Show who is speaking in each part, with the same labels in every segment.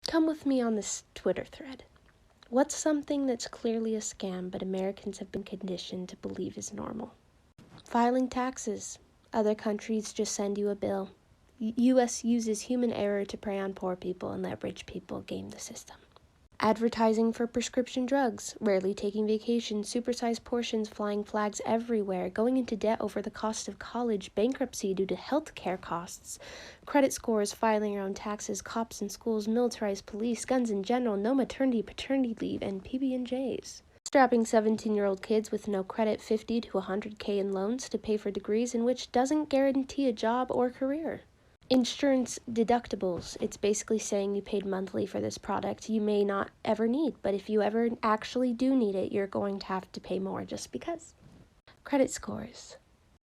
Speaker 1: Come with me on this Twitter thread. What's something that's clearly a scam but Americans have been conditioned to believe is normal? Filing taxes. Other countries just send you a bill. U.S. uses human error to prey on poor people and let rich people game the system. Advertising for prescription drugs, rarely taking vacations, supersized portions, flying flags everywhere, going into debt over the cost of college, bankruptcy due to health care costs, credit scores, filing your own taxes, cops in schools, militarized police, guns in general, no maternity, paternity leave, and PB&Js. Strapping 17-year-old kids with no credit 50 to 100K in loans to pay for degrees in which doesn't guarantee a job or career. Insurance deductibles. It's basically saying you paid monthly for this product you may not ever need, but if you ever actually do need it, you're going to have to pay more just because. Credit scores.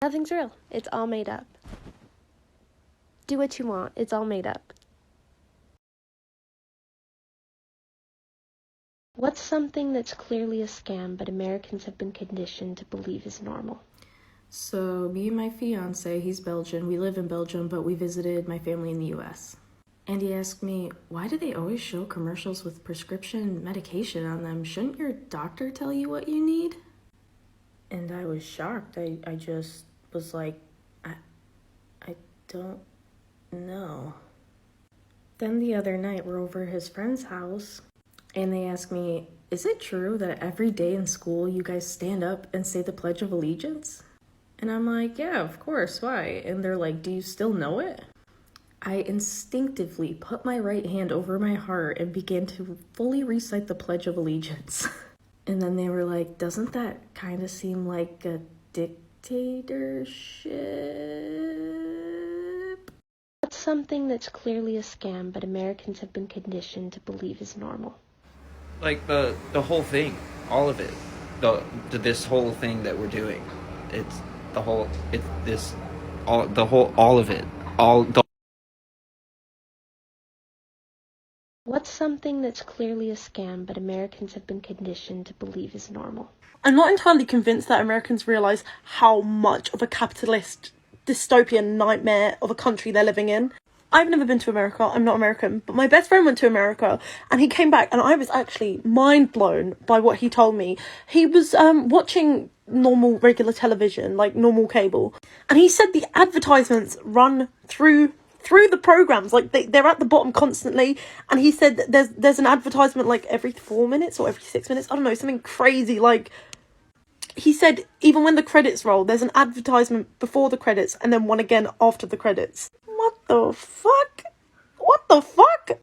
Speaker 1: Nothing's real. It's all made up. Do what you want. It's all made up. What's something that's clearly a scam but Americans have been conditioned to believe is normal?
Speaker 2: So, me and my fiance, he's Belgian. We live in Belgium, but we visited my family in the US. And he asked me, why do they always show commercials with prescription medication on them? Shouldn't your doctor tell you what you need? And I was shocked. I just was like, I don't know. Then the other night, we're over at his friend's house, and they asked me, is it true that every day in school you guys stand up and say the Pledge of Allegiance? And I'm like, yeah, of course, why? And they're like, do you still know it? I instinctively put my right hand over my heart and began to fully recite the Pledge of Allegiance. And then they were like, doesn't that kind of seem like a dictatorship?
Speaker 1: What's something that's clearly a scam but Americans have been conditioned to believe is normal?
Speaker 3: Like the whole thing, all of it, this whole thing that we're doing, all of it.
Speaker 1: What's something that's clearly a scam but Americans have been conditioned to believe is normal?
Speaker 4: I'm not entirely convinced that Americans realise how much of a capitalist dystopian nightmare of a country they're living in. I've never been to America, I'm not American, but my best friend went to America and he came back and I was actually mind blown by what he told me. He was watching normal regular television, like normal cable, and he said the advertisements run through the programs, like they're at the bottom constantly, and he said that there's an advertisement like every 4 minutes or every 6 minutes, I don't know, something crazy. Like he said even when the credits roll, there's an advertisement before the credits and then one again after the credits. What the fuck? What the fuck?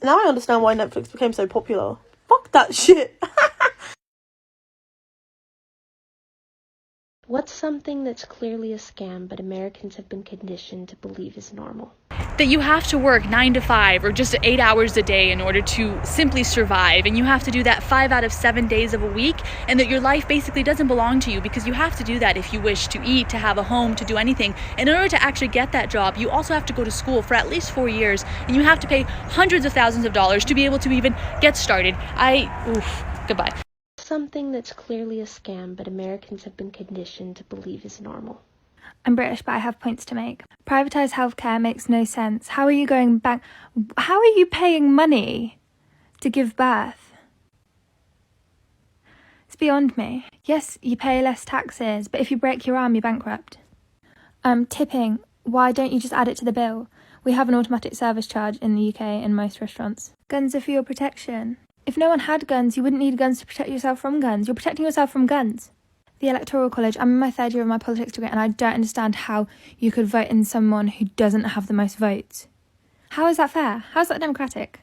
Speaker 4: Now I understand why Netflix became so popular. Fuck that shit.
Speaker 1: What's something that's clearly a scam but Americans have been conditioned to believe is normal?
Speaker 5: That you have to work 9 to 5 or just 8 hours a day in order to simply survive, and you have to do that 5 out of 7 days of a week, and that your life basically doesn't belong to you because you have to do that if you wish to eat, to have a home, to do anything. In order to actually get that job, you also have to go to school for at least 4 years, and you have to pay hundreds of thousands of dollars to be able to even get started. Goodbye.
Speaker 1: Something that's clearly a scam but Americans have been conditioned to believe is normal.
Speaker 6: I'm British, but I have points to make. Privatised healthcare makes no sense. How are you going back? How are you paying money to give birth? It's beyond me. Yes, you pay less taxes, but if you break your arm, you're bankrupt. Tipping. Why don't you just add it to the bill? We have an automatic service charge in the UK in most restaurants. Guns are for your protection. If no one had guns, you wouldn't need guns to protect yourself from guns. You're protecting yourself from guns. The Electoral College. I'm in my 3rd year of my politics degree and I don't understand how you could vote in someone who doesn't have the most votes. How is that fair? How is that democratic?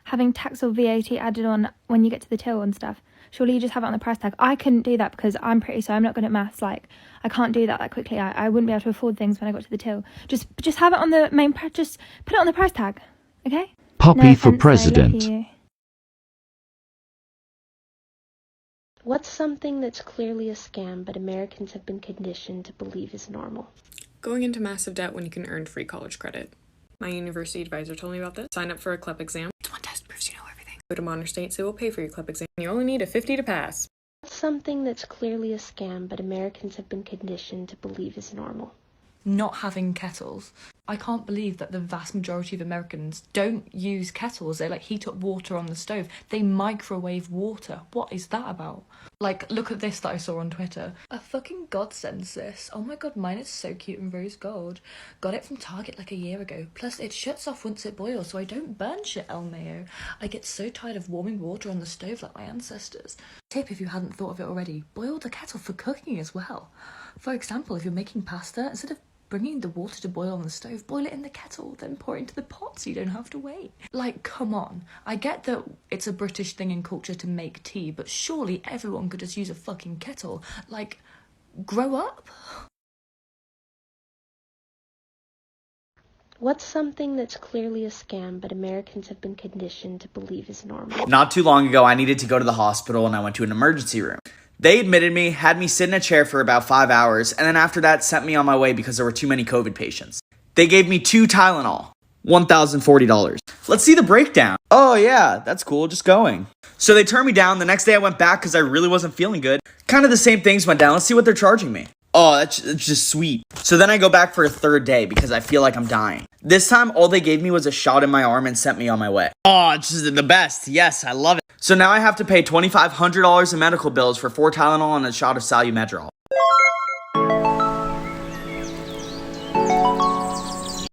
Speaker 6: Having tax or VAT added on when you get to the till and stuff. Surely you just have it on the price tag. I couldn't do that because I'm pretty, so I'm not good at maths. Like, I can't do that quickly. I wouldn't be able to afford things when I got to the till. Just have it on the main price. Just put it on the price tag, okay?
Speaker 7: Puppy
Speaker 6: no
Speaker 7: for
Speaker 6: offense,
Speaker 7: president.
Speaker 1: What's something that's clearly a scam but Americans have been conditioned to believe is normal?
Speaker 8: Going into massive debt when you can earn free college credit. My university advisor told me about this. Sign up for a CLEP exam. It's one test, proves you know everything. Go to Modern States, they will pay for your CLEP exam. You only need a 50 to pass.
Speaker 1: What's something that's clearly a scam but Americans have been conditioned to believe is normal?
Speaker 7: not having kettles. I can't believe that the vast majority of Americans don't use kettles. They like heat up water on the stove. They microwave water. What is that about? Like, look at this that I saw on Twitter. A fucking god sends this. Oh my god, mine is so cute and rose gold. Got it from Target like a year ago. Plus, it shuts off once it boils, so I don't burn shit, El Mayo. I get so tired of warming water on the stove like my ancestors. Tip, if you hadn't thought of it already, boil the kettle for cooking as well. For example, if you're making pasta, instead of bringing the water to boil on the stove, boil it in the kettle, then pour it into the pot so you don't have to wait. Like, come on. I get that it's a British thing in culture to make tea, but surely everyone could just use a fucking kettle. Like, grow up?
Speaker 1: What's something that's clearly a scam, but Americans have been conditioned to believe is normal?
Speaker 9: Not too long ago, I needed to go to the hospital and I went to an emergency room. They admitted me, had me sit in a chair for about 5 hours, and then after that sent me on my way because there were too many COVID patients. They gave me 2 Tylenol, $1,040. Let's see the breakdown. Oh yeah, that's cool, just going. So they turned me down. The next day I went back because I really wasn't feeling good. Kind of the same things went down. Let's see what they're charging me. Oh, that's just sweet. So then I go back for a 3rd day because I feel like I'm dying. This time, all they gave me was a shot in my arm and sent me on my way. Oh, it's just the best. Yes, I love it. So now I have to pay $2,500 in medical bills for 4 Tylenol and a shot of Salumedrol.